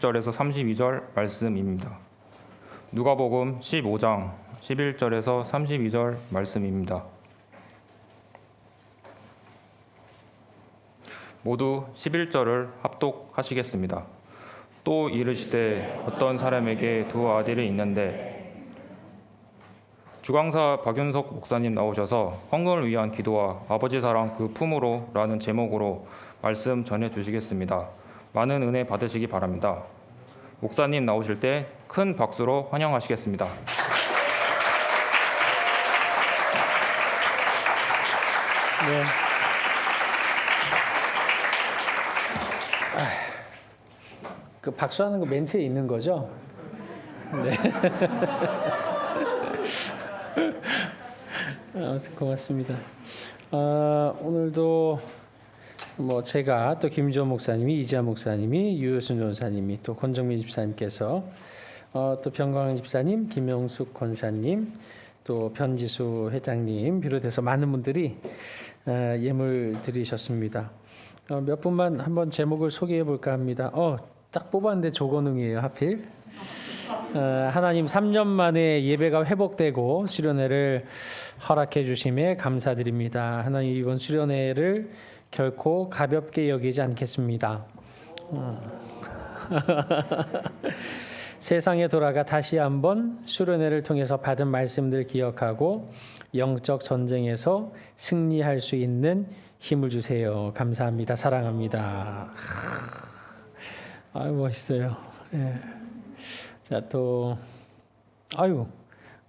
20절에서 32절 말씀입니다. 누가복음 15장 11절에서 32절 말씀입니다. 모두 11절을 합독하시겠습니다. 또 이르시되 어떤 사람에게 두 아들이 있는데 주강사 박윤석 목사님 나오셔서 헌금을 위한 기도와 아버지 사랑 그 품으로 라는 제목으로 말씀 전해 주시겠습니다. 많은 은혜 받으시기 바랍니다. 목사님 나오실 때 큰 박수로 환영하시겠습니다. 네. 그 박수하는 거 멘트에 있는 거죠? 네. 아무튼 고맙습니다. 오늘도 뭐 제가 또 김주원 목사님이, 이지아 목사님이, 유효순 전사님이, 또 권정민 집사님께서, 또 병광 집사님, 김영숙 권사님, 또 변지수 회장님 비롯해서 많은 분들이 예물 드리셨습니다. 몇 분만 한번 제목을 소개해 볼까 합니다. 딱 뽑았는데 조건웅이에요, 하필. 하나님 3년 만에 예배가 회복되고 수련회를 허락해 주심에 감사드립니다. 하나님 이번 수련회를 결코 가볍게 여기지 않겠습니다. 세상에 돌아가 다시 한번 수련회를 통해서 받은 말씀들 기억하고 영적 전쟁에서 승리할 수 있는 힘을 주세요. 감사합니다. 사랑합니다. 멋있어요. 예. 자, 또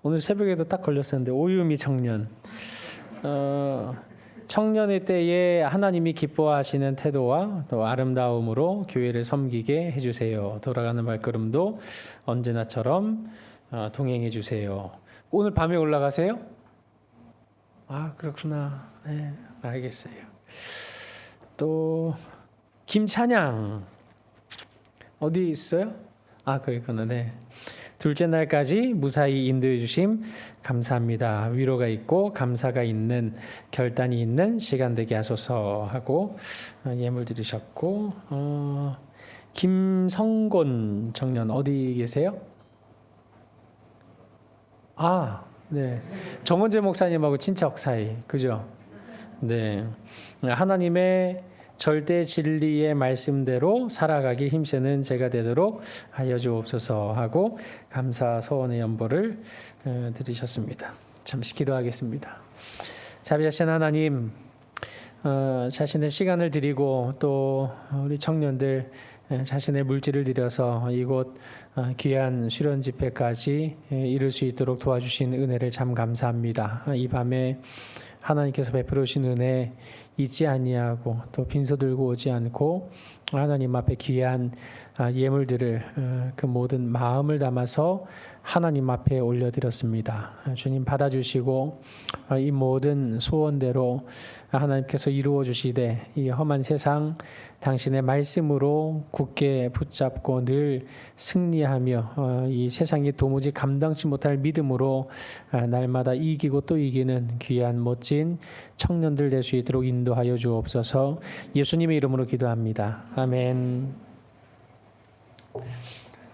오늘 새벽에도 딱 걸렸었는데 오유미 청년. 청년의 때에 하나님이 기뻐하시는 태도와 또 아름다움으로 교회를 섬기게 해주세요. 돌아가는 발걸음도 언제나처럼 동행해 주세요. 오늘 밤에 올라가세요? 그렇구나. 네, 알겠어요. 또 김찬양 어디 있어요? 거기구나. 네. 둘째 날까지 무사히 인도해 주심 감사합니다. 위로가 있고 감사가 있는 결단이 있는 시간 되게 하소서 하고 예물 드리셨고, 김성곤 청년 어디 계세요? 네. 정원재 목사님하고 친척 사이, 그죠? 네. 하나님의 절대 진리의 말씀대로 살아가기 힘쓰는 제가 되도록 하여 주옵소서 하고 감사 소원의 연보를 드리셨습니다. 잠시 기도하겠습니다. 자비하신 하나님, 자신의 시간을 드리고 또 우리 청년들 자신의 물질을 들여서 이곳 귀한 수련 집회까지 이룰 수 있도록 도와주신 은혜를 참 감사합니다. 이 밤에 하나님께서 베풀어 주신 은혜 잊지 아니하고 또 빈소 들고 오지 않고 하나님 앞에 귀한 예물들을 그 모든 마음을 담아서 하나님 앞에 올려드렸습니다. 주님 받아주시고 이 모든 소원대로 하나님께서 이루어 주시되 이 험한 세상 당신의 말씀으로 굳게 붙잡고 늘 승리하며 이 세상이 도무지 감당치 못할 믿음으로 날마다 이기고 또 이기는 귀한 멋진 청년들 될 수 있도록 인도하여 주옵소서. 예수님의 이름으로 기도합니다. 아멘.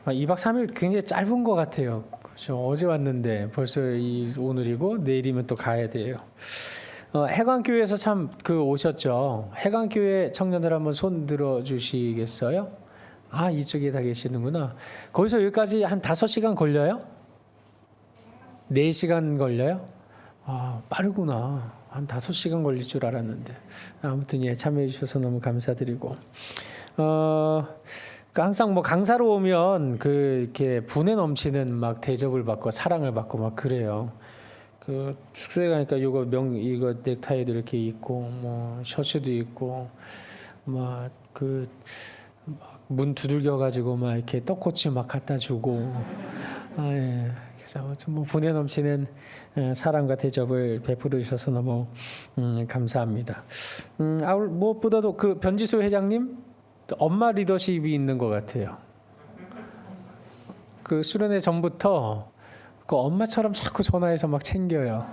2박 3일 굉장히 짧은 것 같아요. 그렇죠? 어제 왔는데 벌써 오늘이고 내일이면 또 가야 돼요. 해관교회에서 참 오셨죠. 해관교회 청년들 한번 손 들어 주시겠어요? 이쪽에 다 계시는구나. 거기서 여기까지 한 5시간 걸려요? 4시간 걸려요? 빠르구나. 한 5시간 걸릴 줄 알았는데. 아무튼 참여해 주셔서 너무 감사드리고. 항상 강사로 오면 이렇게 분에 넘치는 막 대접을 받고 사랑을 받고 막 그래요. 숙소에 가니까 이거 넥타이도 이렇게 입고 셔츠도 입고 문 두들겨 가지고 막 이렇게 떡꼬치 막 갖다 주고 예. 그래서 아무튼 분에 넘치는 사랑과 대접을 베풀어 주셔서 너무 감사합니다. 무엇보다도 변지수 회장님 엄마 리더십이 있는 것 같아요. 수련회 전부터 엄마처럼 자꾸 전화해서 막 챙겨요.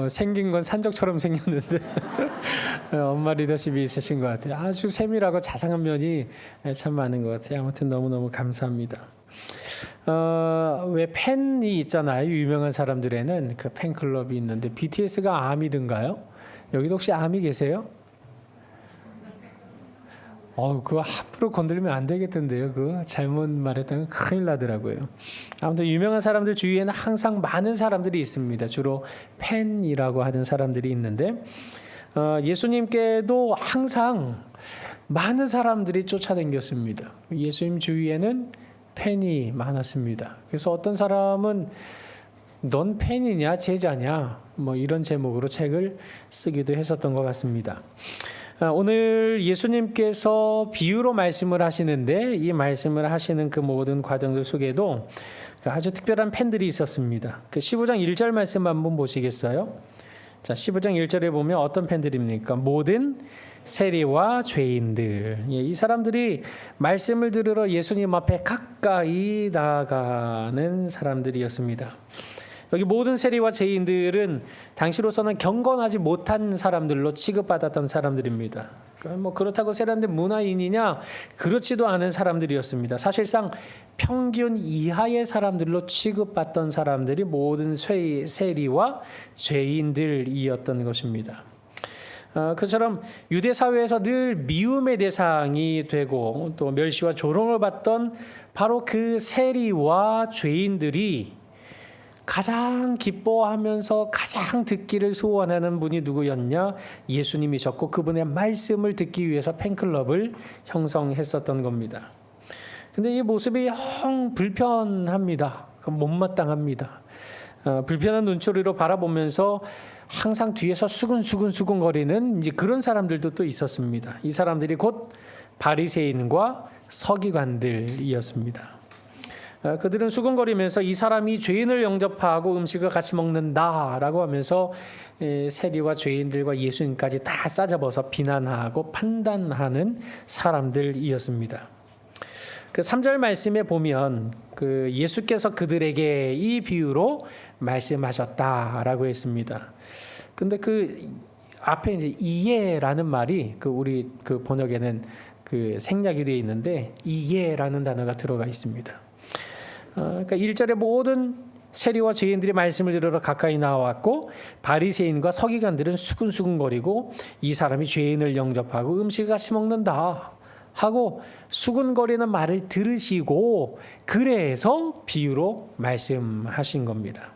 생긴 건 산적처럼 생겼는데 엄마 리더십이 있으신 것 같아요. 아주 세밀하고 자상한 면이 참 많은 것 같아요. 아무튼 너무너무 감사합니다. 왜 팬이 있잖아요. 유명한 사람들에는 그 팬클럽이 있는데 BTS가 아미든가요? 여기도 혹시 아미 계세요? 그거 함부로 건들면 안 되겠던데요. 그거 잘못 말했다면 큰일 나더라고요. 아무튼 유명한 사람들 주위에는 항상 많은 사람들이 있습니다. 주로 팬이라고 하는 사람들이 있는데 예수님께도 항상 많은 사람들이 쫓아다녔습니다. 예수님 주위에는 팬이 많았습니다. 그래서 어떤 사람은 넌 팬이냐 제자냐 뭐 이런 제목으로 책을 쓰기도 했었던 것 같습니다. 오늘 예수님께서 비유로 말씀을 하시는데 이 말씀을 하시는 그 모든 과정들 속에도 아주 특별한 팬들이 있었습니다. 그 15장 1절 말씀 한번 보시겠어요? 자, 15장 1절에 보면 어떤 팬들입니까? 모든 세리와 죄인들. 이 사람들이 말씀을 들으러 예수님 앞에 가까이 나아가는 사람들이었습니다. 여기 모든 세리와 죄인들은 당시로서는 경건하지 못한 사람들로 취급받았던 사람들입니다. 뭐 그렇다고 세련된 문화인이냐? 그렇지도 않은 사람들이었습니다. 사실상 평균 이하의 사람들로 취급받던 사람들이 모든 세리와 죄인들이었던 것입니다. 그처럼 유대 사회에서 늘 미움의 대상이 되고 또 멸시와 조롱을 받던 바로 그 세리와 죄인들이 가장 기뻐하면서 가장 듣기를 소원하는 분이 누구였냐? 예수님이셨고 그분의 말씀을 듣기 위해서 팬클럽을 형성했었던 겁니다. 근데 이 모습이 영 불편합니다. 못마땅합니다. 불편한 눈초리로 바라보면서 항상 뒤에서 수근수근 거리는 이제 그런 사람들도 또 있었습니다. 이 사람들이 곧 바리새인과 서기관들이었습니다. 그들은 수근거리면서 이 사람이 죄인을 영접하고 음식을 같이 먹는다라고 하면서 세리와 죄인들과 예수님까지 다 싸잡아서 비난하고 판단하는 사람들이었습니다. 그 3절 말씀에 보면 그 예수께서 그들에게 이 비유로 말씀하셨다라고 했습니다. 근데 그 앞에 이제 이해라는 말이 그 우리 그 번역에는 그 생략이 되어 있는데 이해라는 단어가 들어가 있습니다. 그러니까 1절에 모든 세리와 죄인들이 말씀을 들으러 가까이 나왔고 바리새인과 서기관들은 수근수근거리고 이 사람이 죄인을 영접하고 음식을 같이 먹는다 하고 수근거리는 말을 들으시고 그래서 비유로 말씀하신 겁니다.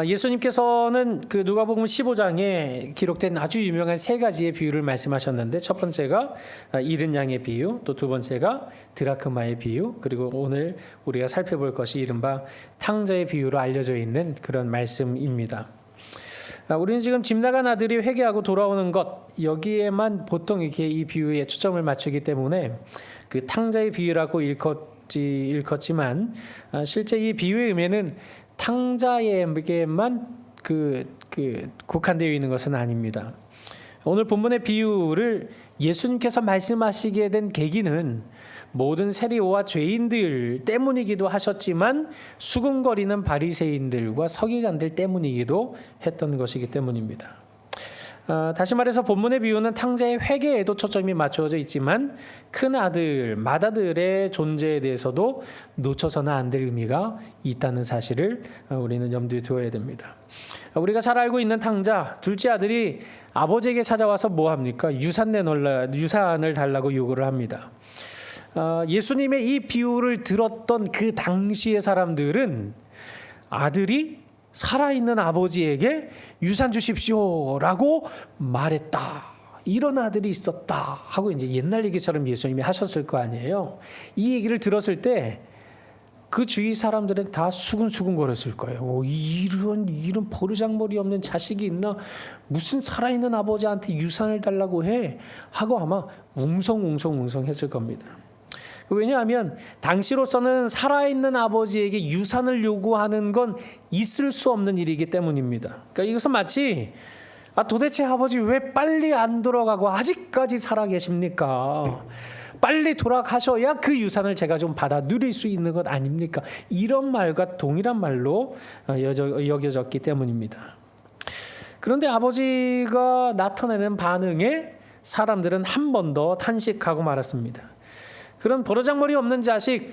예수님께서는 그 누가복음 15장에 기록된 아주 유명한 세 가지의 비유를 말씀하셨는데 첫 번째가 잃은 양의 비유, 또 두 번째가 드라크마의 비유, 그리고 오늘 우리가 살펴볼 것이 이른바 탕자의 비유로 알려져 있는 그런 말씀입니다. 우리는 지금 집 나간 아들이 회개하고 돌아오는 것 여기에만 보통 이렇게 이 비유에 초점을 맞추기 때문에 그 탕자의 비유라고 일컫지만 실제 이 비유의 의미는 탕자에게만 국한되어 있는 것은 아닙니다. 오늘 본문의 비유를 예수님께서 말씀하시게 된 계기는 모든 세리와 죄인들 때문이기도 하셨지만 수군거리는 바리새인들과 서기관들 때문이기도 했던 것이기 때문입니다. 다시 말해서 본문의 비유는 탕자의 회개에도 초점이 맞추어져 있지만 큰 아들, 맏아들의 존재에 대해서도 놓쳐서는 안 될 의미가 있다는 사실을 우리는 염두에 두어야 됩니다. 우리가 잘 알고 있는 탕자, 둘째 아들이 아버지에게 찾아와서 뭐 합니까? 유산을 달라고 요구를 합니다. 예수님의 이 비유를 들었던 그 당시의 사람들은 아들이 살아있는 아버지에게 유산 주십시오라고 말했다. 이런 아들이 있었다 하고 이제 옛날 얘기처럼 예수님이 하셨을 거 아니에요. 이 얘기를 들었을 때 그 주위 사람들은 다 수근수근 거렸을 거예요. 이런 버르장머리 없는 자식이 있나? 무슨 살아있는 아버지한테 유산을 달라고 해? 하고 아마 웅성웅성 했을 겁니다. 왜냐하면 당시로서는 살아있는 아버지에게 유산을 요구하는 건 있을 수 없는 일이기 때문입니다. 그러니까 이것은 마치 도대체 아버지 왜 빨리 안 돌아가고 아직까지 살아 계십니까? 빨리 돌아가셔야 그 유산을 제가 좀 받아 누릴 수 있는 것 아닙니까? 이런 말과 동일한 말로 여겨졌기 때문입니다. 그런데 아버지가 나타내는 반응에 사람들은 한 번 더 탄식하고 말았습니다. 그런 버르장머리 없는 자식,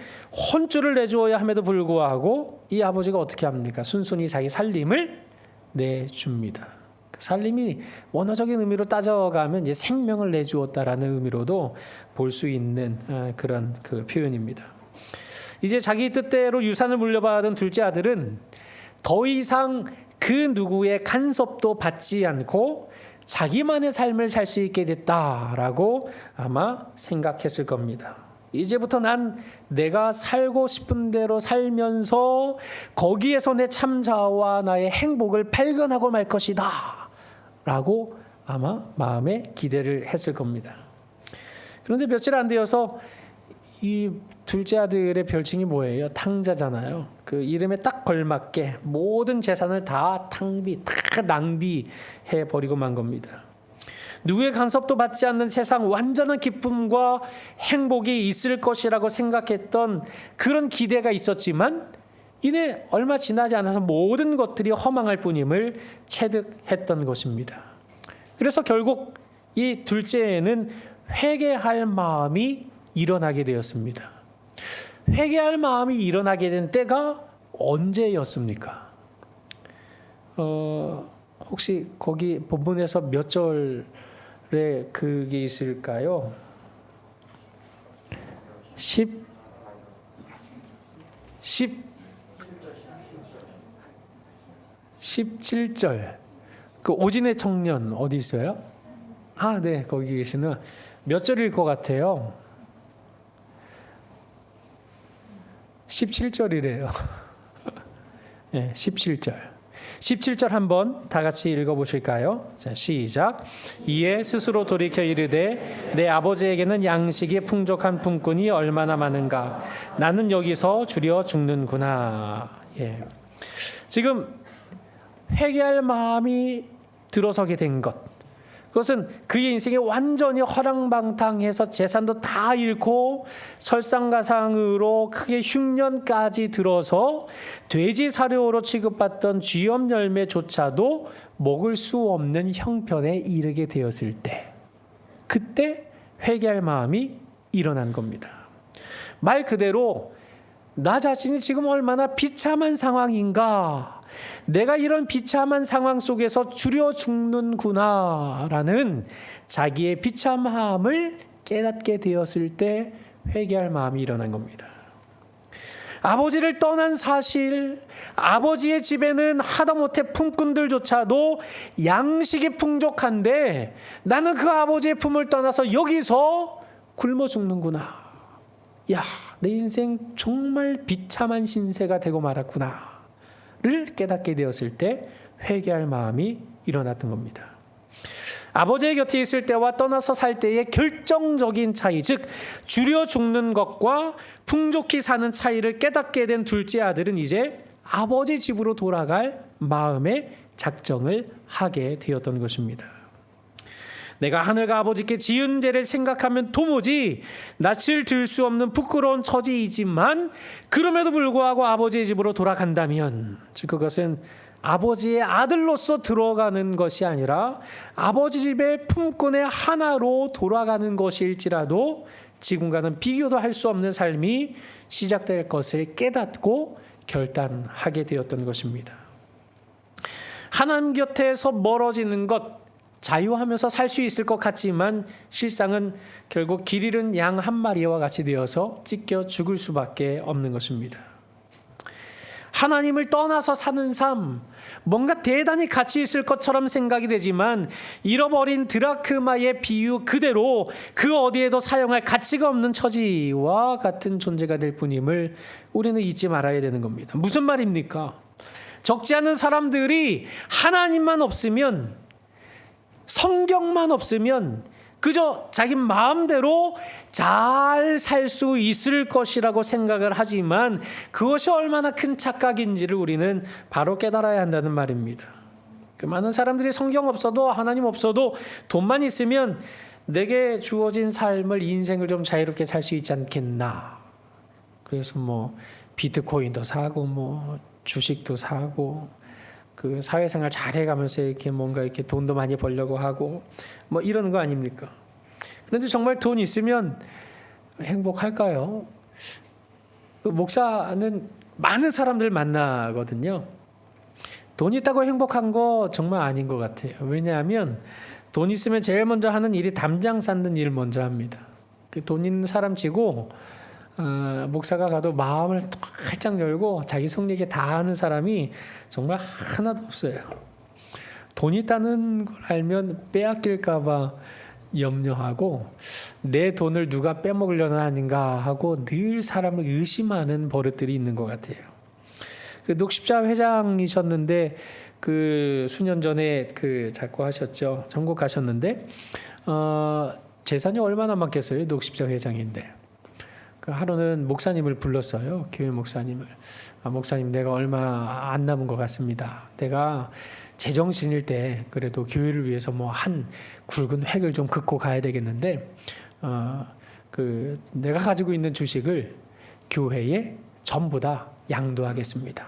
혼쭐을 내주어야 함에도 불구하고 이 아버지가 어떻게 합니까? 순순히 자기 살림을 내줍니다. 그 살림이 원어적인 의미로 따져가면 이제 생명을 내주었다라는 의미로도 볼 수 있는 그런 그 표현입니다. 이제 자기 뜻대로 유산을 물려받은 둘째 아들은 더 이상 그 누구의 간섭도 받지 않고 자기만의 삶을 살 수 있게 됐다라고 아마 생각했을 겁니다. 이제부터 난 내가 살고 싶은 대로 살면서 거기에서 내 참자와 나의 행복을 발견하고 말 것이다 라고 아마 마음에 기대를 했을 겁니다. 그런데 며칠 안 되어서 이 둘째 아들의 별칭이 뭐예요? 탕자잖아요. 그 이름에 딱 걸맞게 모든 재산을 다 낭비해 버리고 만 겁니다. 누구의 간섭도 받지 않는 세상, 완전한 기쁨과 행복이 있을 것이라고 생각했던 그런 기대가 있었지만 이내 얼마 지나지 않아서 모든 것들이 허망할 뿐임을 체득했던 것입니다. 그래서 결국 이 둘째에는 회개할 마음이 일어나게 되었습니다. 회개할 마음이 일어나게 된 때가 언제였습니까? 혹시 거기 본문에서 몇 절에 그게 있을까요? 17절. 그 오진의 청년 어디 있어요? 네, 거기 계시는 몇 절일 것 같아요? 17절이래요. 네, 17절. 17절 한번 다 같이 읽어보실까요? 자, 시작. 이에 스스로 돌이켜 이르되 내 아버지에게는 양식이 풍족한 품꾼이 얼마나 많은가. 나는 여기서 줄여 죽는구나. 예. 지금 회개할 마음이 들어서게 된 것. 그것은 그의 인생에 완전히 허랑방탕해서 재산도 다 잃고 설상가상으로 크게 흉년까지 들어서 돼지 사료로 취급받던 쥐염 열매조차도 먹을 수 없는 형편에 이르게 되었을 때, 그때 회개할 마음이 일어난 겁니다. 말 그대로 나 자신이 지금 얼마나 비참한 상황인가, 내가 이런 비참한 상황 속에서 줄여 죽는구나라는 자기의 비참함을 깨닫게 되었을 때 회개할 마음이 일어난 겁니다. 아버지를 떠난 사실, 아버지의 집에는 하다못해 품꾼들조차도 양식이 풍족한데 나는 그 아버지의 품을 떠나서 여기서 굶어 죽는구나. 야, 내 인생 정말 비참한 신세가 되고 말았구나 를 깨닫게 되었을 때 회개할 마음이 일어났던 겁니다. 아버지의 곁에 있을 때와 떠나서 살 때의 결정적인 차이, 즉 줄여 죽는 것과 풍족히 사는 차이를 깨닫게 된 둘째 아들은 이제 아버지 집으로 돌아갈 마음의 작정을 하게 되었던 것입니다. 내가 하늘과 아버지께 지은 죄를 생각하면 도무지 낯을 들 수 없는 부끄러운 처지이지만 그럼에도 불구하고 아버지의 집으로 돌아간다면, 즉 그것은 아버지의 아들로서 들어가는 것이 아니라 아버지 집의 품꾼의 하나로 돌아가는 것일지라도 지금과는 비교도 할 수 없는 삶이 시작될 것을 깨닫고 결단하게 되었던 것입니다. 하나님 곁에서 멀어지는 것, 자유하면서 살 수 있을 것 같지만 실상은 결국 길 잃은 양 한 마리와 같이 되어서 찢겨 죽을 수밖에 없는 것입니다. 하나님을 떠나서 사는 삶, 뭔가 대단히 가치 있을 것처럼 생각이 되지만 잃어버린 드라크마의 비유 그대로 그 어디에도 사용할 가치가 없는 처지와 같은 존재가 될 뿐임을 우리는 잊지 말아야 되는 겁니다. 무슨 말입니까? 적지 않은 사람들이 하나님만 없으면, 성경만 없으면 그저 자기 마음대로 잘 살 수 있을 것이라고 생각을 하지만 그것이 얼마나 큰 착각인지를 우리는 바로 깨달아야 한다는 말입니다. 그 많은 사람들이 성경 없어도 하나님 없어도 돈만 있으면 내게 주어진 삶을, 인생을 좀 자유롭게 살 수 있지 않겠나. 그래서 비트코인도 사고 주식도 사고 그 사회생활 잘해가면서 이렇게 뭔가 이렇게 돈도 많이 벌려고 하고 뭐 이러는 거 아닙니까? 그런데 정말 돈 있으면 행복할까요? 그 목사는 많은 사람들 만나거든요. 돈 있다고 행복한 거 정말 아닌 것 같아요. 왜냐하면 돈 있으면 제일 먼저 하는 일이 담장 쌓는 일을 먼저 합니다. 그 돈 있는 사람 치고 목사가 가도 마음을 활짝 열고 자기 속 얘기 다 하는 사람이 정말 하나도 없어요. 돈 있다는 걸 알면 빼앗길까 봐 염려하고 내 돈을 누가 빼먹으려나 아닌가 하고 늘 사람을 의심하는 버릇들이 있는 것 같아요. 그 녹십자 회장이셨는데 그 수년 전에 그 작고 하셨죠. 전국 가셨는데 재산이 얼마나 많겠어요. 녹십자 회장인데 그 하루는 목사님을 불렀어요. 교회 목사님을. 목사님 내가 얼마 안 남은 것 같습니다. 내가 제정신일 때 그래도 교회를 위해서 뭐 한 굵은 획을 좀 긋고 가야 되겠는데 그 내가 가지고 있는 주식을 교회에 전부 다 양도하겠습니다.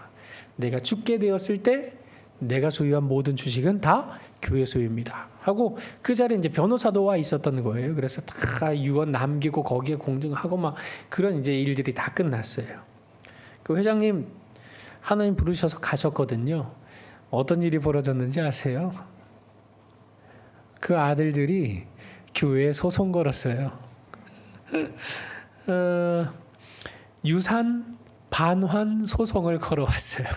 내가 죽게 되었을 때 내가 소유한 모든 주식은 다 교회 소유입니다. 하고 그 자리에 이제 변호사도 와 있었던 거예요. 그래서 다 유언 남기고 거기에 공증하고 막 그런 이제 일들이 다 끝났어요. 그 회장님 하나님 부르셔서 가셨거든요. 어떤 일이 벌어졌는지 아세요? 그 아들들이 교회에 소송 걸었어요. 유산 반환 소송을 걸어왔어요.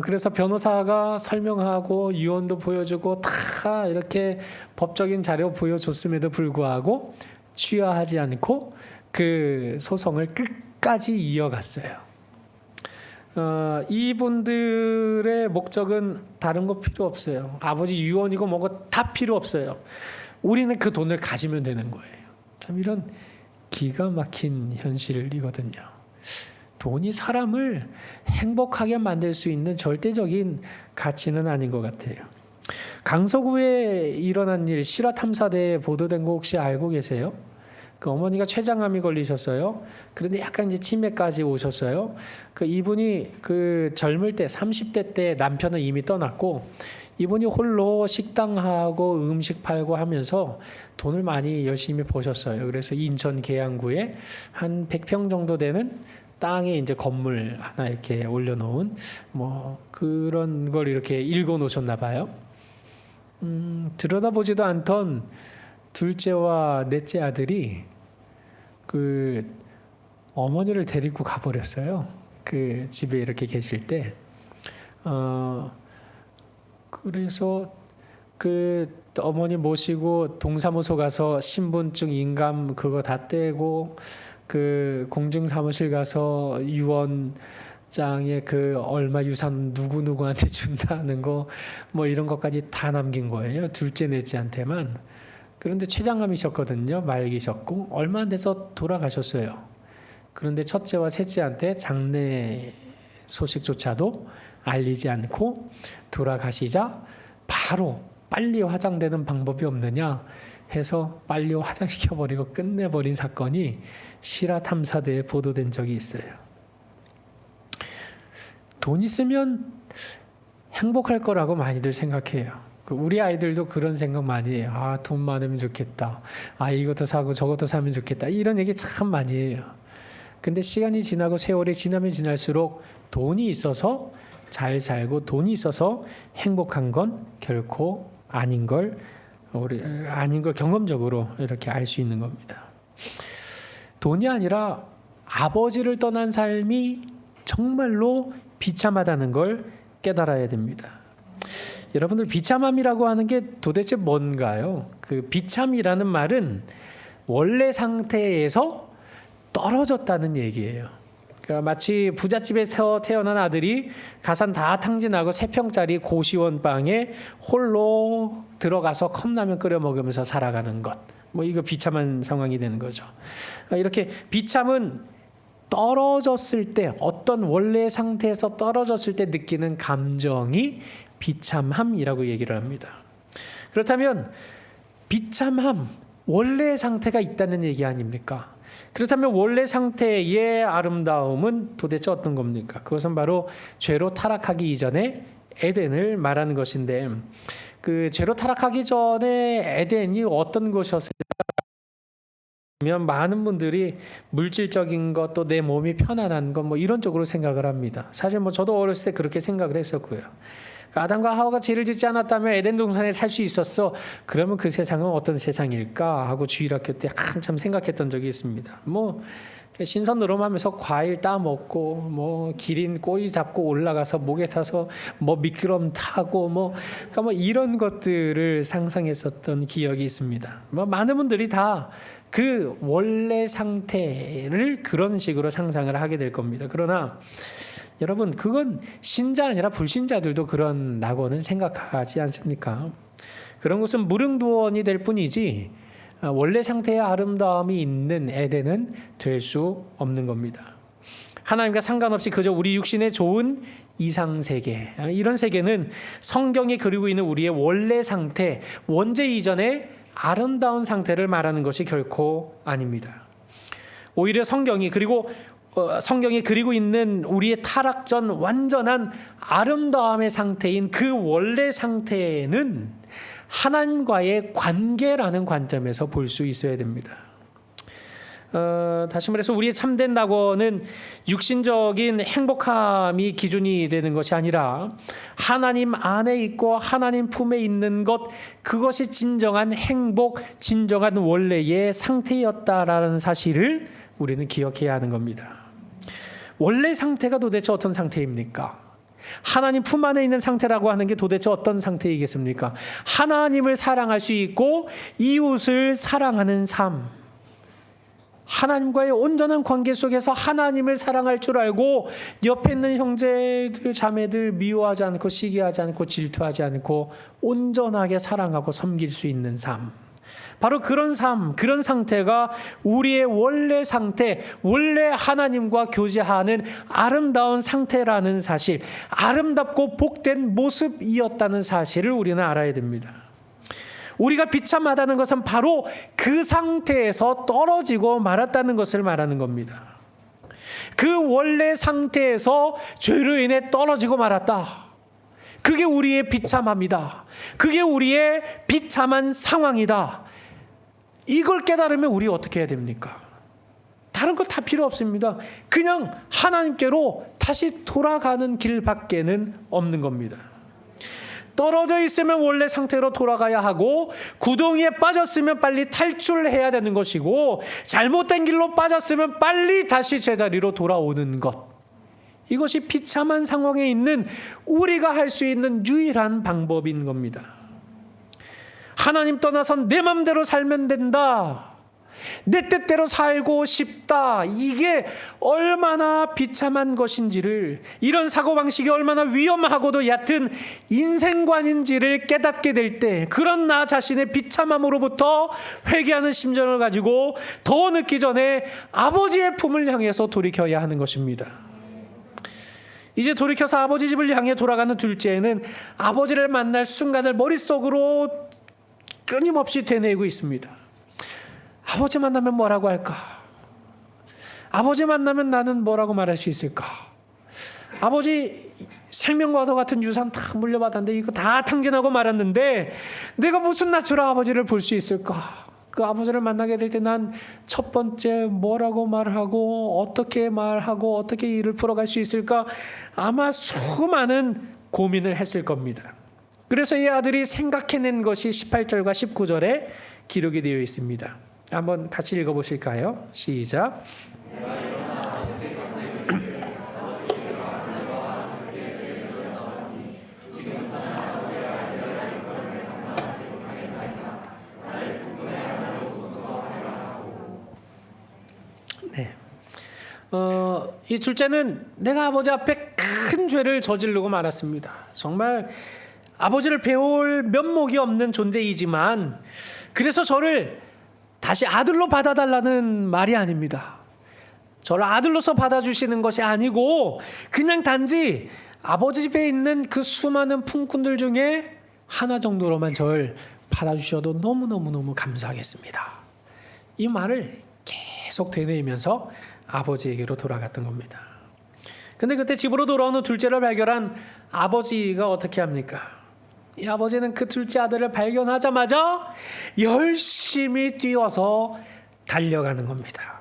그래서 변호사가 설명하고 유언도 보여주고 다 이렇게 법적인 자료 보여줬음에도 불구하고 취하하지 않고 그 소송을 끝까지 이어갔어요. 이분들의 목적은 다른 거 필요 없어요. 아버지 유언이고 뭐고 다 필요 없어요. 우리는 그 돈을 가지면 되는 거예요. 참 이런 기가 막힌 현실이거든요. 돈이 사람을 행복하게 만들 수 있는 절대적인 가치는 아닌 것 같아요. 강서구에 일어난 일, 실화탐사대에 보도된 거 혹시 알고 계세요? 그 어머니가 췌장암이 걸리셨어요. 그런데 약간 이제 치매까지 오셨어요. 그 이분이 그 젊을 때 30대 때 남편은 이미 떠났고 이분이 홀로 식당하고 음식 팔고 하면서 돈을 많이 열심히 버셨어요. 그래서 인천 계양구에 한 100평 정도 되는 땅에 이제 건물 하나 이렇게 올려놓은 뭐 그런 걸 이렇게 읽어 놓으셨나 봐요. 들여다보지도 않던 둘째와 넷째 아들이 그 어머니를 데리고 가버렸어요. 그 집에 이렇게 계실 때. 그래서 그 어머니 모시고 동사무소 가서 신분증 인감 그거 다 떼고 그 공증사무실 가서 유언장에 그 얼마 유산 누구누구한테 준다는 거 뭐 이런 것까지 다 남긴 거예요. 둘째 넷째한테만. 그런데 췌장암이셨거든요. 말기셨고 얼마 안 돼서 돌아가셨어요. 그런데 첫째와 셋째한테 장례 소식조차도 알리지 않고 돌아가시자 바로 빨리 화장되는 방법이 없느냐 해서 빨리 화장시켜버리고 끝내버린 사건이 실화탐사대에 보도된 적이 있어요. 돈 있으면 행복할 거라고 많이들 생각해요. 우리 아이들도 그런 생각 많이 해요. 아, 돈 많으면 좋겠다. 아, 이것도 사고 저것도 사면 좋겠다. 이런 얘기 참 많이 해요. 근데 시간이 지나고 세월이 지나면 지날수록 돈이 있어서 잘 살고 돈이 있어서 행복한 건 결코 아닌 걸 경험적으로 이렇게 알 수 있는 겁니다. 돈이 아니라 아버지를 떠난 삶이 정말로 비참하다는 걸 깨달아야 됩니다. 여러분들 비참함이라고 하는 게 도대체 뭔가요? 그 비참이라는 말은 원래 상태에서 떨어졌다는 얘기예요. 그러니까 마치 부잣집에서 태어난 아들이 가산 다 탕진하고 3평짜리 고시원 방에 홀로 들어가서 컵라면 끓여 먹으면서 살아가는 것. 뭐 이거 비참한 상황이 되는 거죠. 이렇게 비참은 떨어졌을 때 어떤 원래 상태에서 떨어졌을 때 느끼는 감정이 비참함이라고 얘기를 합니다. 그렇다면 비참함, 원래의 상태가 있다는 얘기 아닙니까? 그렇다면 원래 상태의 아름다움은 도대체 어떤 겁니까? 그것은 바로 죄로 타락하기 이전에 에덴을 말하는 것인데, 그 죄로 타락하기 전에 에덴이 어떤 곳이었을까? 많은 분들이 물질적인 것, 또 내 몸이 편안한 것, 뭐 이런 쪽으로 생각을 합니다. 사실 뭐 저도 어렸을 때 그렇게 생각을 했었고요. 아담과 하와가 죄를 짓지 않았다면 에덴 동산에 살 수 있었어. 그러면 그 세상은 어떤 세상일까 하고 주일학교 때 한참 생각했던 적이 있습니다. 뭐 신선 노름하면서 과일 따 먹고, 뭐 기린 꼬리 잡고 올라가서 목에 타서 뭐 미끄럼 타고, 그러니까 뭐 이런 것들을 상상했었던 기억이 있습니다. 뭐 많은 분들이 다 그 원래 상태를 그런 식으로 상상을 하게 될 겁니다. 그러나 여러분, 그건 신자 아니라 불신자들도 그런다고는 생각하지 않습니까? 그런 것은 무릉도원이 될 뿐이지 원래 상태의 아름다움이 있는 에덴은 될 수 없는 겁니다. 하나님과 상관없이 그저 우리 육신에 좋은 이상세계, 이런 세계는 성경이 그리고 있는 우리의 원래 상태, 원죄 이전의 아름다운 상태를 말하는 것이 결코 아닙니다. 오히려 성경이 그리고 성경이 그리고 있는 우리의 타락 전 완전한 아름다움의 상태인 그 원래 상태는 하나님과의 관계라는 관점에서 볼 수 있어야 됩니다. 다시 말해서 우리의 참된 낙원은 육신적인 행복함이 기준이 되는 것이 아니라 하나님 안에 있고 하나님 품에 있는 것, 그것이 진정한 행복, 진정한 원래의 상태였다라는 사실을 우리는 기억해야 하는 겁니다. 원래 상태가 도대체 어떤 상태입니까? 하나님 품 안에 있는 상태라고 하는 게 도대체 어떤 상태이겠습니까? 하나님을 사랑할 수 있고 이웃을 사랑하는 삶, 하나님과의 온전한 관계 속에서 하나님을 사랑할 줄 알고 옆에 있는 형제들 자매들 미워하지 않고 시기하지 않고 질투하지 않고 온전하게 사랑하고 섬길 수 있는 삶, 바로 그런 삶, 그런 상태가 우리의 원래 상태, 원래 하나님과 교제하는 아름다운 상태라는 사실, 아름답고 복된 모습이었다는 사실을 우리는 알아야 됩니다. 우리가 비참하다는 것은 바로 그 상태에서 떨어지고 말았다는 것을 말하는 겁니다. 그 원래 상태에서 죄로 인해 떨어지고 말았다. 그게 우리의 비참함이다. 그게 우리의 비참한 상황이다. 이걸 깨달으면 우리 어떻게 해야 됩니까? 다른 것 다 필요 없습니다. 그냥 하나님께로 다시 돌아가는 길밖에는 없는 겁니다. 떨어져 있으면 원래 상태로 돌아가야 하고, 구덩이에 빠졌으면 빨리 탈출해야 되는 것이고, 잘못된 길로 빠졌으면 빨리 다시 제자리로 돌아오는 것, 이것이 비참한 상황에 있는 우리가 할 수 있는 유일한 방법인 겁니다. 하나님 떠나선 내 맘대로 살면 된다, 내 뜻대로 살고 싶다, 이게 얼마나 비참한 것인지를, 이런 사고방식이 얼마나 위험하고도 얕은 인생관인지를 깨닫게 될 때, 그런 나 자신의 비참함으로부터 회개하는 심정을 가지고 더 늦기 전에 아버지의 품을 향해서 돌이켜야 하는 것입니다. 이제 돌이켜서 아버지 집을 향해 돌아가는 둘째는 아버지를 만날 순간을 머릿속으로 끊임없이 되뇌고 있습니다. 아버지 만나면 뭐라고 할까? 아버지 만나면 나는 뭐라고 말할 수 있을까? 아버지 생명과도 같은 유산 다 물려받았는데 이거 다 탕진하고 말았는데 내가 무슨 낯으로 아버지를 볼 수 있을까? 그 아버지를 만나게 될 때 난 첫 번째 뭐라고 말하고 어떻게 말하고 어떻게 일을 풀어갈 수 있을까? 아마 수많은 고민을 했을 겁니다. 그래서 이 아들이 생각해낸 것이 18절과 19절에 기록이 되어 있습니다. 한번 같이 읽어보실까요? 시작. 네. 이 둘째는 내가 아버지 앞에 큰 죄를 저지르고 말았습니다. 정말 아버지를 배울 면목이 없는 존재이지만 그래서 저를 다시 아들로 받아달라는 말이 아닙니다. 저를 아들로서 받아주시는 것이 아니고 그냥 단지 아버지 집에 있는 그 수많은 품꾼들 중에 하나 정도로만 저를 받아주셔도 너무너무 감사하겠습니다. 이 말을 계속 되뇌이면서 아버지에게로 돌아갔던 겁니다. 근데 그때 집으로 돌아오는 둘째를 발견한 아버지가 어떻게 합니까? 이 아버지는 그 둘째 아들을 발견하자마자 열심히 뛰어서 달려가는 겁니다.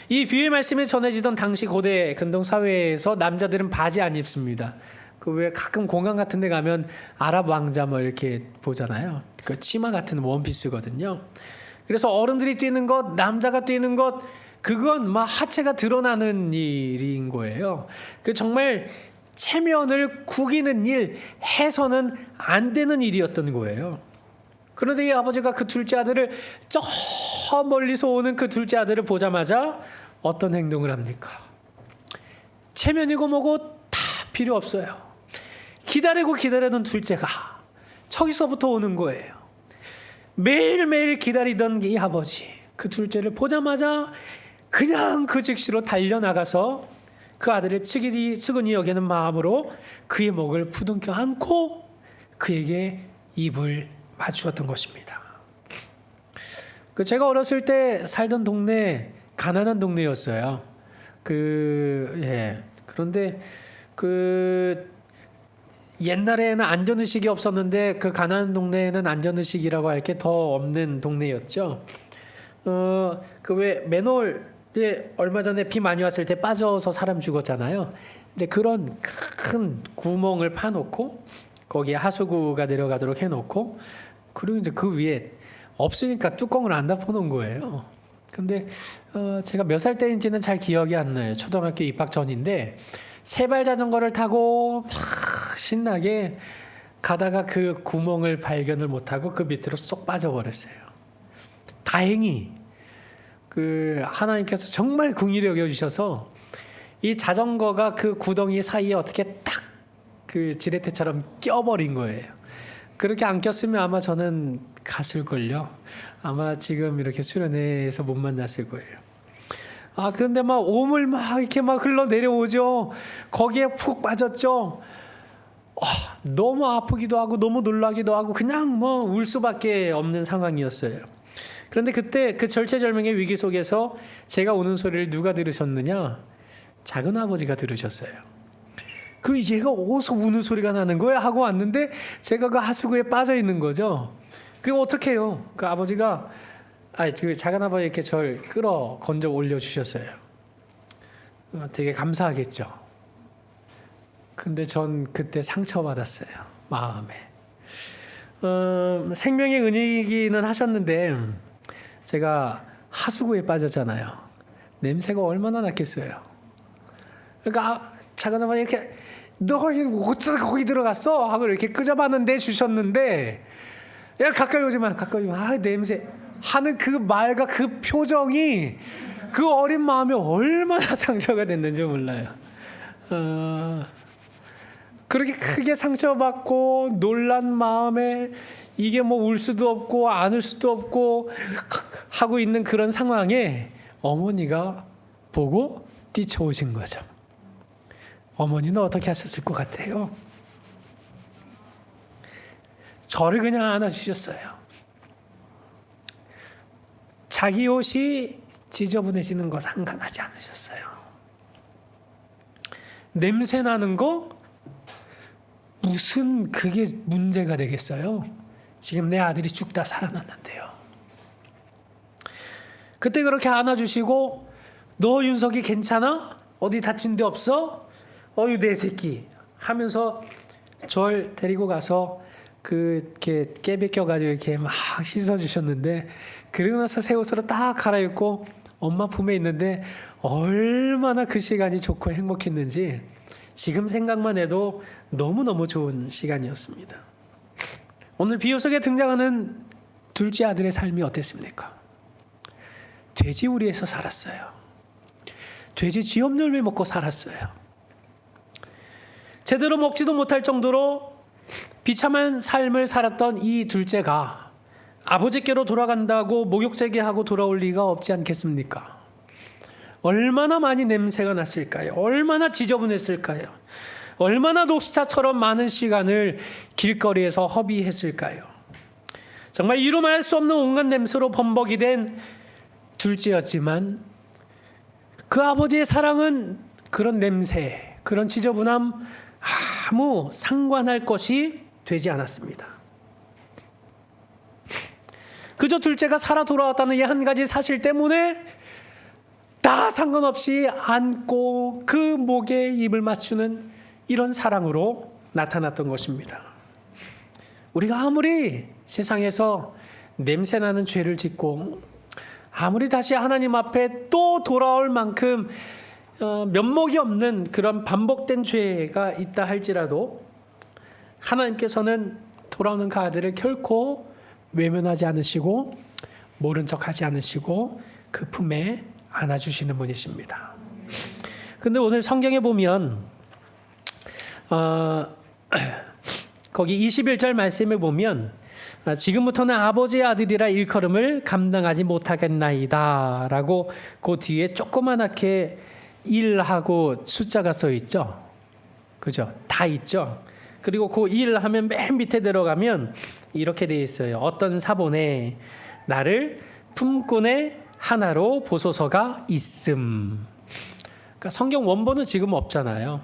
이 비유의 말씀이 전해지던 당시 고대 근동 사회에서 남자들은 바지 안 입습니다. 그 왜 가끔 공항 같은 데 가면 아랍 왕자 뭐 이렇게 보잖아요. 그 치마 같은 원피스거든요. 그래서 어른들이 뛰는 것, 남자가 뛰는 것, 그건 막 하체가 드러나는 일인 거예요. 그 정말 체면을 구기는 일, 해서는 안 되는 일이었던 거예요. 그런데 이 아버지가 그 둘째 아들을 저 멀리서 오는 그 둘째 아들을 보자마자 어떤 행동을 합니까? 체면이고 뭐고 다 필요 없어요. 기다리던 둘째가 저기서부터 오는 거예요. 매일매일 기다리던 이 아버지, 그 둘째를 보자마자 그냥 그 즉시로 달려나가서 그 아들을 측은히 여기는 마음으로 그의 목을 부둥켜 안고 그에게 입을 맞추었던 것입니다. 제가 어렸을 때 살던 동네 가난한 동네였어요. 그런데 옛날에는 안전의식이 없었는데 그 가난한 동네에는 안전의식이라고 할 게 더 없는 동네였죠. 왜 맨홀에 얼마 전에 비 많이 왔을 때 빠져서 사람 죽었잖아요. 이제 그런 큰 구멍을 파놓고 거기에 하수구가 내려가도록 해놓고 그리고 이제 그 위에 없으니까 뚜껑을 안 덮어놓은 거예요. 근데 제가 몇 살 때인지는 잘 기억이 안 나요. 초등학교 입학 전인데 세발 자전거를 타고 막 신나게 가다가 그 구멍을 발견을 못하고 그 밑으로 쏙 빠져버렸어요. 다행히 하나님께서 정말 긍휼히 여겨주셔서 이 자전거가 그 구덩이 사이에 어떻게 탁 지레테처럼 껴버린 거예요. 그렇게 안 꼈으면 아마 저는 갔을걸요. 아마 지금 이렇게 수련회에서 못 만났을 거예요. 그런데 막 오물 막 이렇게 막 흘러 내려오죠. 거기에 푹 빠졌죠. 너무 아프기도 하고 너무 놀라기도 하고 그냥 뭐 울 수밖에 없는 상황이었어요. 그런데 그때 그 절체절명의 위기 속에서 제가 우는 소리를 누가 들으셨느냐? 작은 아버지가 들으셨어요. 그럼 얘가 어디서 우는 소리가 나는 거야? 하고 왔는데 제가 그 하수구에 빠져 있는 거죠. 그럼 어떻게 해요? 그 아버지가 작은 아버지 이렇게 절 끌어 건져 올려주셨어요. 되게 감사하겠죠. 근데 전 그때 상처받았어요. 마음에. 생명의 은혜이기는 하셨는데 제가 하수구에 빠졌잖아요. 냄새가 얼마나 났겠어요. 그러니까 작은 아버지 이렇게 너 어쩌다 거기 들어갔어? 하고 이렇게 끄집어봤는데 주셨는데 야 가까이 오지 마. 냄새 하는 그 말과 그 표정이 그 어린 마음에 얼마나 상처가 됐는지 몰라요. 그렇게 크게 상처받고 놀란 마음에 이게 뭐 울 수도 없고 안 울 수도 없고 하고 있는 그런 상황에 어머니가 보고 뛰쳐오신 거죠. 어머니는 어떻게 하셨을 것 같아요? 저를 그냥 안아주셨어요. 자기 옷이 지저분해지는 거 상관하지 않으셨어요. 냄새 나는 거 무슨 그게 문제가 되겠어요? 지금 내 아들이 죽다 살아났는데요. 그때 그렇게 안아주시고 너 윤석이 괜찮아? 어디 다친 데 없어? 어유 내 새끼 하면서 절 데리고 가서 이렇게 깨베껴가지고 이렇게 막 씻어주셨는데 그리고 나서 새 옷으로 딱 갈아입고 엄마 품에 있는데 얼마나 그 시간이 좋고 행복했는지 지금 생각만 해도 너무너무 좋은 시간이었습니다. 오늘 비유 속에 등장하는 둘째 아들의 삶이 어땠습니까? 돼지우리에서 살았어요. 돼지 쥐염 열매 먹고 살았어요. 제대로 먹지도 못할 정도로 비참한 삶을 살았던 이 둘째가 아버지께로 돌아간다고 목욕제기하고 돌아올 리가 없지 않겠습니까? 얼마나 많이 냄새가 났을까요? 얼마나 지저분했을까요? 얼마나 녹차처럼 많은 시간을 길거리에서 허비했을까요? 정말 이루 말할 수 없는 온갖 냄새로 범벅이 된 둘째였지만 그 아버지의 사랑은 그런 냄새, 그런 지저분함 아무 상관할 것이 되지 않았습니다. 그저 둘째가 살아 돌아왔다는 이 한 가지 사실 때문에 다 상관없이 안고 그 목에 입을 맞추는 이런 사랑으로 나타났던 것입니다. 우리가 아무리 세상에서 냄새나는 죄를 짓고 아무리 다시 하나님 앞에 또 돌아올 만큼 면목이 없는 그런 반복된 죄가 있다 할지라도 하나님께서는 돌아오는 그 아들을 결코 외면하지 않으시고 모른 척하지 않으시고 그 품에 안아주시는 분이십니다. 근데 오늘 성경에 보면 거기 21절 말씀에 보면 지금부터는 아버지의 아들이라 일컬음을 감당하지 못하겠나이다 라고 그 뒤에 조그만하게 1하고 숫자가 써 있죠. 그죠? 다 있죠. 그리고 그 1 하면 맨 밑에 들어가면 이렇게 되어 있어요. 어떤 사본에 나를 품꾼의 하나로 보소서가 있음. 그러니까 성경 원본은 지금 없잖아요.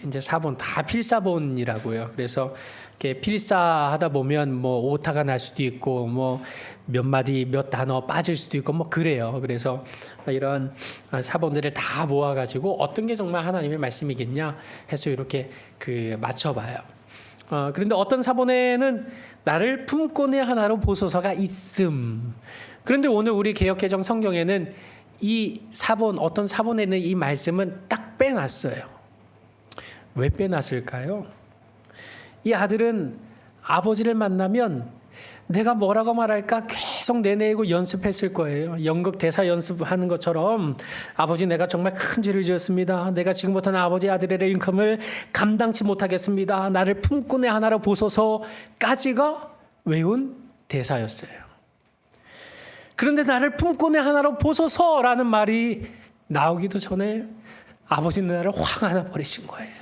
이제 사본 다 필사본이라고요. 그래서 이렇게 필사하다 보면 뭐 오타가 날 수도 있고 뭐 몇 마디 몇 단어 빠질 수도 있고 뭐 그래요. 그래서 이런 사본들을 다 모아가지고 어떤 게 정말 하나님의 말씀이겠냐 해서 이렇게 맞춰봐요. 그런데 어떤 사본에는 나를 품꾼의 하나로 보소서가 있음. 그런데 오늘 우리 개역개정 성경에는 이 사본 어떤 사본에는 이 말씀은 딱 빼놨어요. 왜 빼놨을까요? 이 아들은 아버지를 만나면 내가 뭐라고 말할까 계속 내내고 연습했을 거예요. 연극 대사 연습하는 것처럼 아버지 내가 정말 큰 죄를 지었습니다. 내가 지금부터는 아버지 아들의 일컴을 감당치 못하겠습니다. 나를 품꾼의 하나로 보소서까지가 외운 대사였어요. 그런데 나를 품꾼의 하나로 보소서라는 말이 나오기도 전에 아버지는 나를 확 안아버리신 거예요.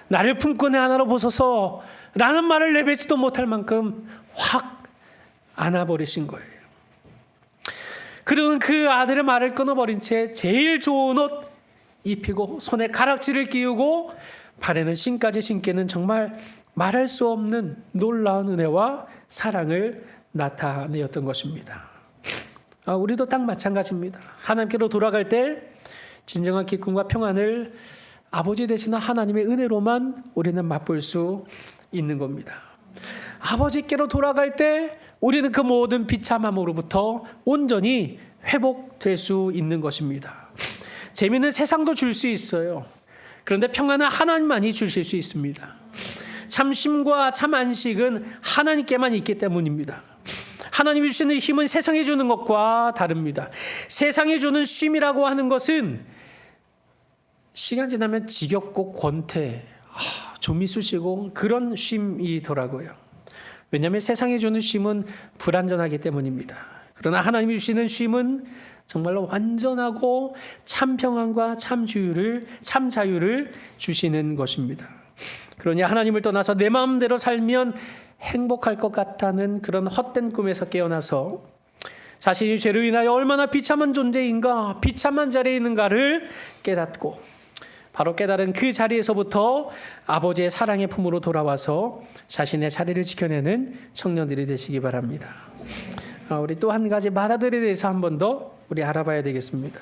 나를 품꾼의 하나로 보소서라는 말을 내뱉지도 못할 만큼 확 안아버리신 거예요. 그리고 그 아들의 말을 끊어버린 채 제일 좋은 옷 입히고 손에 가락지를 끼우고 발에는 신까지 신기는 정말 말할 수 없는 놀라운 은혜와 사랑을 나타내었던 것입니다. 우리도 딱 마찬가지입니다. 하나님께로 돌아갈 때 진정한 기쁨과 평안을 아버지 되시는 하나님의 은혜로만 우리는 맛볼 수 있는 겁니다. 아버지께로 돌아갈 때 우리는 그 모든 비참함으로부터 온전히 회복될 수 있는 것입니다. 재미는 세상도 줄 수 있어요. 그런데 평안은 하나님만이 주실 수 있습니다. 참 쉼과 참 안식은 하나님께만 있기 때문입니다. 하나님이 주시는 힘은 세상이 주는 것과 다릅니다. 세상이 주는 쉼이라고 하는 것은 시간 지나면 지겹고 권태, 좀 있으시고 그런 쉼이더라고요. 왜냐하면 세상이 주는 쉼은 불완전하기 때문입니다. 그러나 하나님이 주시는 쉼은 정말로 완전하고 참 평안과 참 자유를 주시는 것입니다. 그러니 하나님을 떠나서 내 마음대로 살면 행복할 것 같다는 그런 헛된 꿈에서 깨어나서 자신이 죄로 인하여 얼마나 비참한 존재인가, 비참한 자리에 있는가를 깨닫고 바로 깨달은 그 자리에서부터 아버지의 사랑의 품으로 돌아와서 자신의 자리를 지켜내는 청년들이 되시기 바랍니다. 우리 또 한 가지 마다들에 대해서 한 번 더 우리 알아봐야 되겠습니다.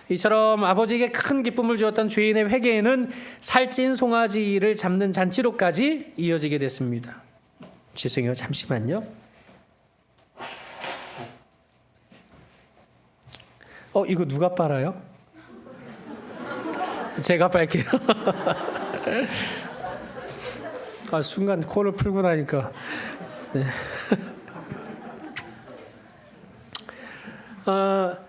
이처럼 아버지에게 큰 기쁨을 주었던 죄인의 회개에는 살찐 송아지를 잡는 잔치로까지 이어지게 됐습니다. 죄송해요. 잠시만요. 이거 누가 빨아요? 제가 빨게요. 순간 코를 풀고 나니까. 네.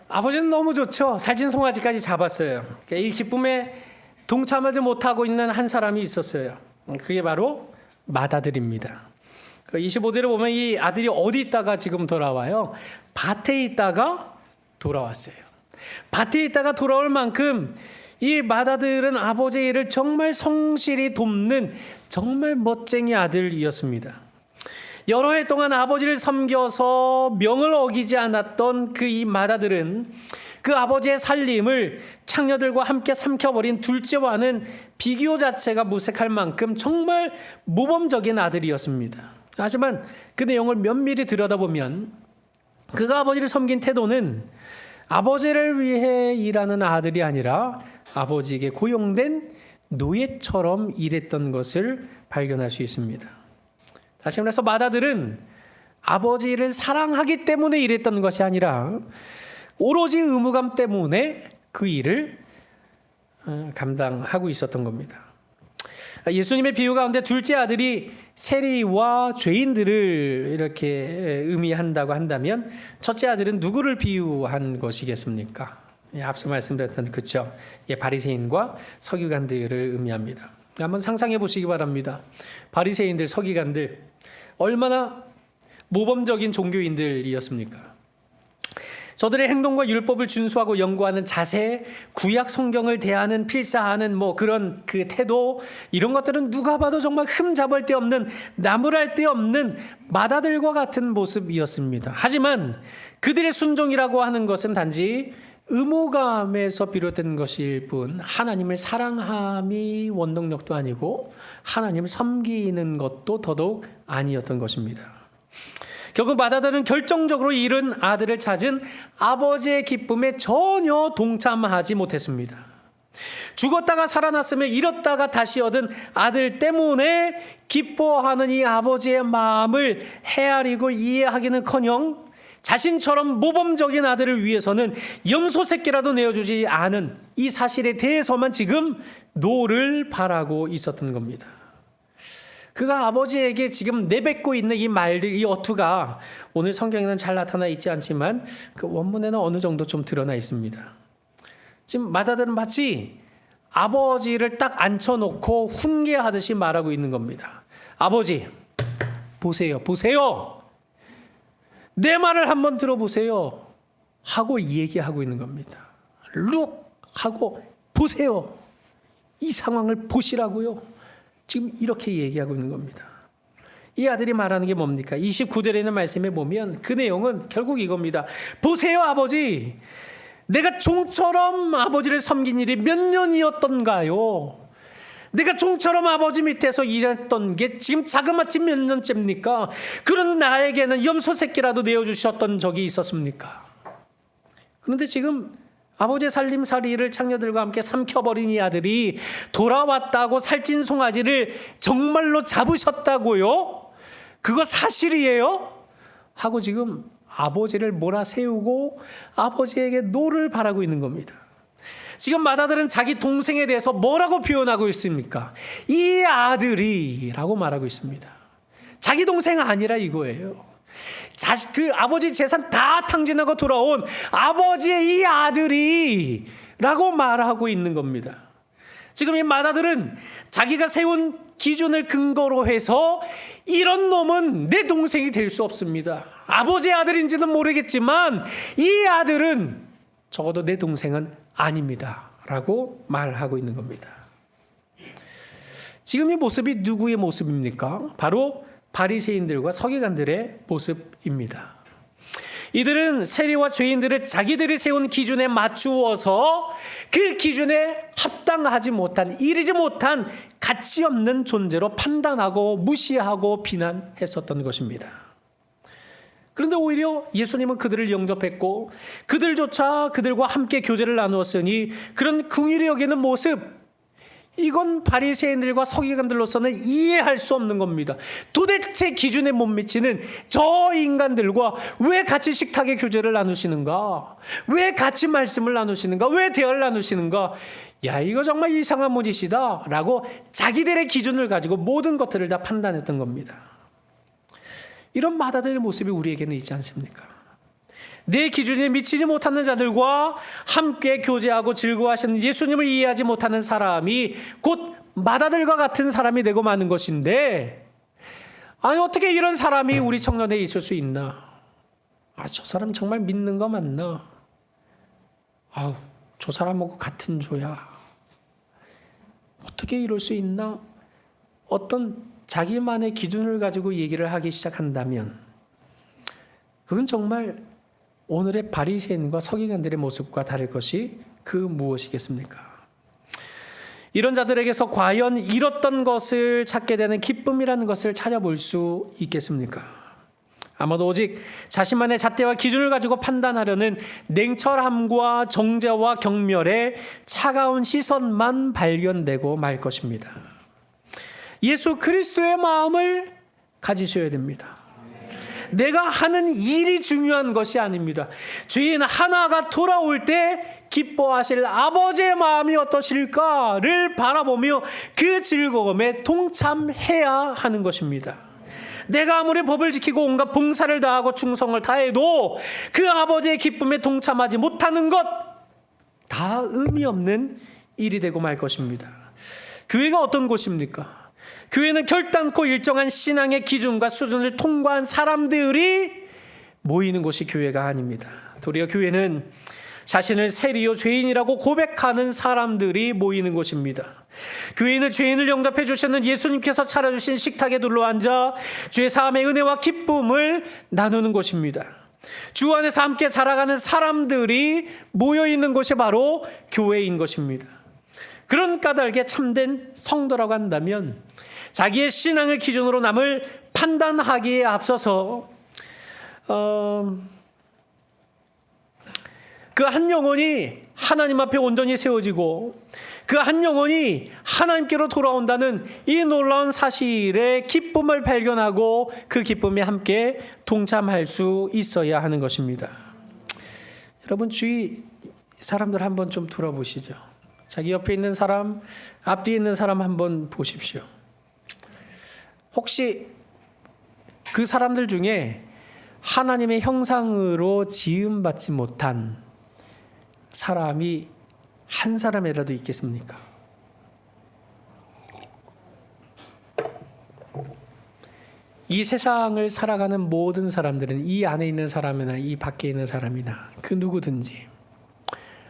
아버지는 너무 좋죠. 살찐 송아지까지 잡았어요. 이 기쁨에 동참하지 못하고 있는 한 사람이 있었어요. 그게 바로 맏아들입니다. 25절에 보면 이 아들이 어디 있다가 지금 돌아와요? 밭에 있다가 돌아왔어요. 밭에 있다가 돌아올 만큼 이 맏아들은 아버지의 일을 정말 성실히 돕는 정말 멋쟁이 아들이었습니다. 여러 해 동안 아버지를 섬겨서 명을 어기지 않았던 그 이 맏아들은 그 그 아버지의 살림을 창녀들과 함께 삼켜버린 둘째와는 비교 자체가 무색할 만큼 정말 모범적인 아들이었습니다. 하지만 그 내용을 면밀히 들여다보면 그가 아버지를 섬긴 태도는 아버지를 위해 일하는 아들이 아니라 아버지에게 고용된 노예처럼 일했던 것을 발견할 수 있습니다. 다시 말해서 맏아들은 아버지를 사랑하기 때문에 일했던 것이 아니라 오로지 의무감 때문에 그 일을 감당하고 있었던 겁니다. 예수님의 비유 가운데 둘째 아들이 세리와 죄인들을 이렇게 의미한다고 한다면 첫째 아들은 누구를 비유한 것이겠습니까? 앞서 말씀드렸던 그쵸? 바리새인과 서기관들을 의미합니다. 한번 상상해 보시기 바랍니다. 바리새인들, 서기관들 얼마나 모범적인 종교인들이었습니까? 저들의 행동과 율법을 준수하고 연구하는 자세, 구약 성경을 대하는 필사하는 그런 그 태도, 이런 것들은 누가 봐도 정말 흠잡을 데 없는, 나무랄 데 없는 맏아들과 같은 모습이었습니다. 하지만 그들의 순종이라고 하는 것은 단지 의무감에서 비롯된 것일 뿐 하나님을 사랑함이 원동력도 아니고 하나님을 섬기는 것도 더더욱 아니었던 것입니다. 결국 맏아들은 결정적으로 잃은 아들을 찾은 아버지의 기쁨에 전혀 동참하지 못했습니다. 죽었다가 살아났으며 잃었다가 다시 얻은 아들 때문에 기뻐하는 이 아버지의 마음을 헤아리고 이해하기는커녕 자신처럼 모범적인 아들을 위해서는 염소 새끼라도 내어주지 않은 이 사실에 대해서만 지금 노를 바라고 있었던 겁니다. 그가 아버지에게 지금 내뱉고 있는 이 말들, 이 어투가 오늘 성경에는 잘 나타나 있지 않지만 그 원문에는 어느 정도 좀 드러나 있습니다. 지금 맏아들은 마치 아버지를 딱 앉혀놓고 훈계하듯이 말하고 있는 겁니다. 아버지, 보세요. 내 말을 한번 들어보세요. 하고 얘기하고 있는 겁니다. 룩! 하고 보세요. 이 상황을 보시라고요. 지금 이렇게 얘기하고 있는 겁니다. 이 아들이 말하는 게 뭡니까? 29절에 있는 말씀에 보면 그 내용은 결국 이겁니다. 보세요, 아버지. 내가 종처럼 아버지를 섬긴 일이 몇 년이었던가요? 내가 종처럼 아버지 밑에서 일했던 게 지금 자그마치 몇 년째입니까? 그런 나에게는 염소 새끼라도 내어주셨던 적이 있었습니까? 그런데 지금 아버지의 살림살이를 창녀들과 함께 삼켜버린 이 아들이 돌아왔다고 살찐 송아지를 정말로 잡으셨다고요? 그거 사실이에요? 하고 지금 아버지를 몰아세우고 아버지에게 노를 바라고 있는 겁니다. 지금 맏아들은 자기 동생에 대해서 뭐라고 표현하고 있습니까? 이 아들이라고 말하고 있습니다. 자기 동생 아니라 이거예요. 그 아버지 재산 다 탕진하고 돌아온 아버지의 이 아들이라고 말하고 있는 겁니다. 지금 이 맏아들은 자기가 세운 기준을 근거로 해서 이런 놈은 내 동생이 될 수 없습니다. 아버지의 아들인지는 모르겠지만 이 아들은 적어도 내 동생은 아닙니다. 라고 말하고 있는 겁니다. 지금 이 모습이 누구의 모습입니까? 바로 바리새인들과 서기관들의 모습입니다. 이들은 세리와 죄인들을 자기들이 세운 기준에 맞추어서 그 기준에 합당하지 못한, 이르지 못한 가치 없는 존재로 판단하고 무시하고 비난했었던 것입니다. 그런데 오히려 예수님은 그들을 영접했고 그들조차 그들과 함께 교제를 나누었으니 그런 긍휼히 여기는 모습, 이건 바리새인들과 서기관들로서는 이해할 수 없는 겁니다. 도대체 기준에 못 미치는 저 인간들과 왜 같이 식탁에 교제를 나누시는가? 왜 같이 말씀을 나누시는가? 왜 대화를 나누시는가? 야, 이거 정말 이상한 분이시다 라고 자기들의 기준을 가지고 모든 것들을 다 판단했던 겁니다. 이런 맏아들의 모습이 우리에게는 있지 않습니까? 내 기준에 미치지 못하는 자들과 함께 교제하고 즐거워하시는 예수님을 이해하지 못하는 사람이 곧 맏아들과 같은 사람이 되고 마는 것인데, 아니 어떻게 이런 사람이 우리 청년에 있을 수 있나? 저 사람 정말 믿는 거 맞나? 저 사람하고 같은 조야. 어떻게 이럴 수 있나? 어떤 자기만의 기준을 가지고 얘기를 하기 시작한다면 그건 정말 오늘의 바리새인과 서기관들의 모습과 다를 것이 그 무엇이겠습니까? 이런 자들에게서 과연 잃었던 것을 찾게 되는 기쁨이라는 것을 찾아볼 수 있겠습니까? 아마도 오직 자신만의 잣대와 기준을 가지고 판단하려는 냉철함과 정죄와 경멸의 차가운 시선만 발견되고 말 것입니다. 예수 그리스도의 마음을 가지셔야 됩니다. 내가 하는 일이 중요한 것이 아닙니다. 죄인 하나가 돌아올 때 기뻐하실 아버지의 마음이 어떠실까를 바라보며 그 즐거움에 동참해야 하는 것입니다. 내가 아무리 법을 지키고 온갖 봉사를 다하고 충성을 다해도 그 아버지의 기쁨에 동참하지 못하는 것, 다 의미 없는 일이 되고 말 것입니다. 교회가 어떤 곳입니까? 교회는 결단코 일정한 신앙의 기준과 수준을 통과한 사람들이 모이는 곳이 교회가 아닙니다. 도리어 교회는 자신을 세리요 죄인이라고 고백하는 사람들이 모이는 곳입니다. 교회는 죄인을 영접해 주시는 예수님께서 차려주신 식탁에 둘러앉아 죄사함의 은혜와 기쁨을 나누는 곳입니다. 주 안에서 함께 살아가는 사람들이 모여있는 곳이 바로 교회인 것입니다. 그런 까닭에 참된 성도라고 한다면 자기의 신앙을 기준으로 남을 판단하기에 앞서서 그 한 영혼이 하나님 앞에 온전히 세워지고 그 한 영혼이 하나님께로 돌아온다는 이 놀라운 사실의 기쁨을 발견하고 그 기쁨에 함께 동참할 수 있어야 하는 것입니다. 여러분 주위 사람들 한번 좀 돌아보시죠. 자기 옆에 있는 사람, 앞뒤에 있는 사람 한번 보십시오. 혹시 그 사람들 중에 하나님의 형상으로 지음받지 못한 사람이 한 사람이라도 있겠습니까? 이 세상을 살아가는 모든 사람들은 이 안에 있는 사람이나 이 밖에 있는 사람이나 그 누구든지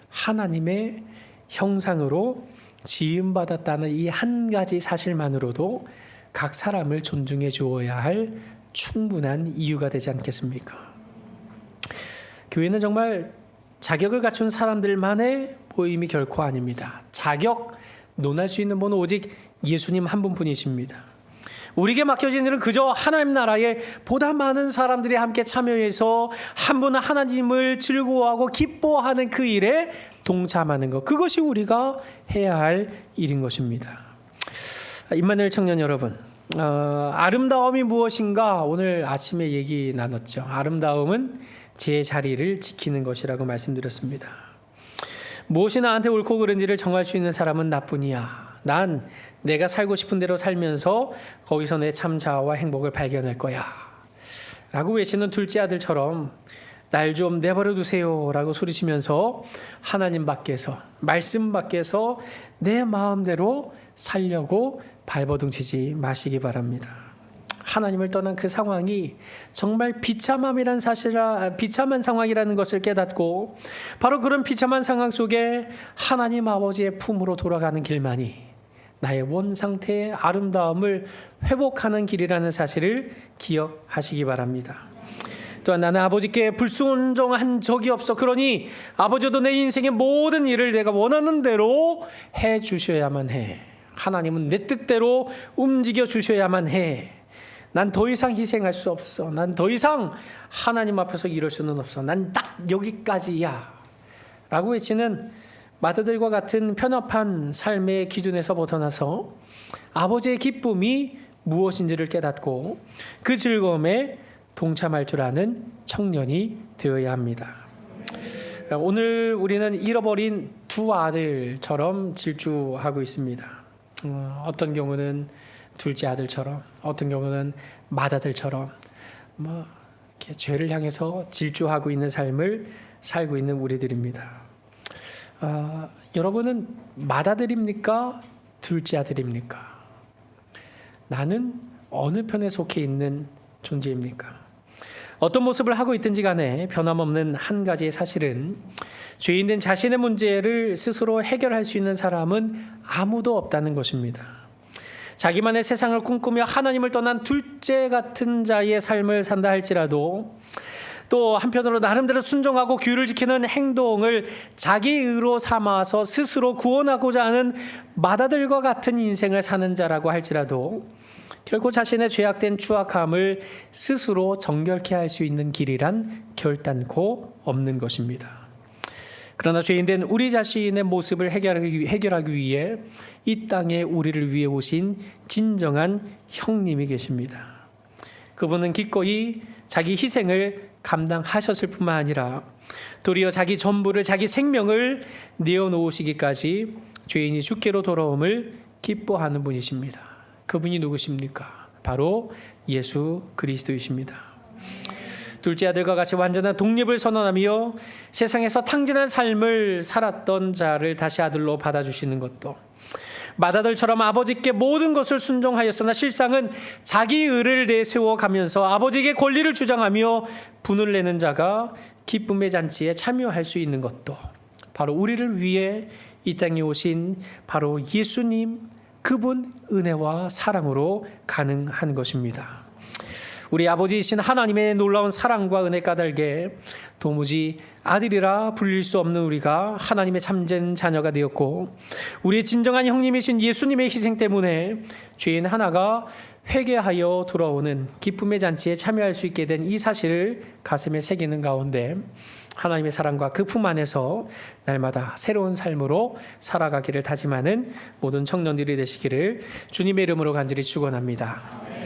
하나님의 형상으로 지음받았다는 이 한 가지 사실만으로도 각 사람을 존중해 주어야 할 충분한 이유가 되지 않겠습니까? 교회는 정말 자격을 갖춘 사람들만의 모임이 결코 아닙니다. 자격 논할 수 있는 분은 오직 예수님 한 분뿐이십니다. 우리에게 맡겨진 일은 그저 하나님 나라에 보다 많은 사람들이 함께 참여해서 한 분은 하나님을 즐거워하고 기뻐하는 그 일에 동참하는 것, 그것이 우리가 해야 할 일인 것입니다. 임마누엘 청년 여러분, 아름다움이 무엇인가 오늘 아침에 얘기 나눴죠. 아름다움은 제 자리를 지키는 것이라고 말씀드렸습니다. 무엇이 나한테 옳고 그른지를 정할 수 있는 사람은 나뿐이야. 난 내가 살고 싶은 대로 살면서 거기서 내 참 자아와 행복을 발견할 거야 라고 외치는 둘째 아들처럼 날 좀 내버려 두세요 라고 소리치면서 하나님 밖에서, 말씀 밖에서 내 마음대로 살려고 발버둥치지 마시기 바랍니다. 하나님을 떠난 그 상황이 정말 비참한 상황이라는 것을 깨닫고 바로 그런 비참한 상황 속에 하나님 아버지의 품으로 돌아가는 길만이 나의 원 상태의 아름다움을 회복하는 길이라는 사실을 기억하시기 바랍니다. 또한 나는 아버지께 불순종한 적이 없어. 그러니 아버지도 내 인생의 모든 일을 내가 원하는 대로 해 주셔야만 해. 하나님은 내 뜻대로 움직여 주셔야만 해. 난 더 이상 희생할 수 없어. 난 더 이상 하나님 앞에서 이럴 수는 없어. 난 딱 여기까지야 라고 외치는 마다들과 같은 편협한 삶의 기준에서 벗어나서 아버지의 기쁨이 무엇인지를 깨닫고 그 즐거움에 동참할 줄 아는 청년이 되어야 합니다. 오늘 우리는 잃어버린 두 아들처럼 질주하고 있습니다. 어떤 경우는 둘째 아들처럼, 어떤 경우는 맏아들처럼 이렇게 죄를 향해서 질주하고 있는 삶을 살고 있는 우리들입니다. 여러분은 맏아들입니까? 둘째 아들입니까? 나는 어느 편에 속해 있는 존재입니까? 어떤 모습을 하고 있든지 간에 변함없는 한 가지의 사실은 죄인된 자신의 문제를 스스로 해결할 수 있는 사람은 아무도 없다는 것입니다. 자기만의 세상을 꿈꾸며 하나님을 떠난 둘째 같은 자의 삶을 산다 할지라도 또 한편으로 나름대로 순종하고 규율을 지키는 행동을 자기 의로 삼아서 스스로 구원하고자 하는 마다들과 같은 인생을 사는 자라고 할지라도 결코 자신의 죄악된 추악함을 스스로 정결케 할 수 있는 길이란 결단코 없는 것입니다. 그러나 죄인된 우리 자신의 모습을 해결하기 위해 이 땅에 우리를 위해 오신 진정한 형님이 계십니다. 그분은 기꺼이 자기 희생을 감당하셨을 뿐만 아니라 도리어 자기 전부를, 자기 생명을 내어놓으시기까지 죄인이 주께로 돌아옴을 기뻐하는 분이십니다. 그분이 누구십니까? 바로 예수 그리스도이십니다. 둘째 아들과 같이 완전한 독립을 선언하며 세상에서 탕진한 삶을 살았던 자를 다시 아들로 받아주시는 것도, 맏아들처럼 아버지께 모든 것을 순종하였으나 실상은 자기 의를 내세워 가면서 아버지에게 권리를 주장하며 분을 내는 자가 기쁨의 잔치에 참여할 수 있는 것도 바로 우리를 위해 이 땅에 오신 바로 예수님, 그분 은혜와 사랑으로 가능한 것입니다. 우리 아버지이신 하나님의 놀라운 사랑과 은혜 까닭에 도무지 아들이라 불릴 수 없는 우리가 하나님의 참된 자녀가 되었고, 우리의 진정한 형님이신 예수님의 희생 때문에 죄인 하나가 회개하여 돌아오는 기쁨의 잔치에 참여할 수 있게 된 이 사실을 가슴에 새기는 가운데 하나님의 사랑과 그 품 안에서 날마다 새로운 삶으로 살아가기를 다짐하는 모든 청년들이 되시기를 주님의 이름으로 간절히 축원합니다.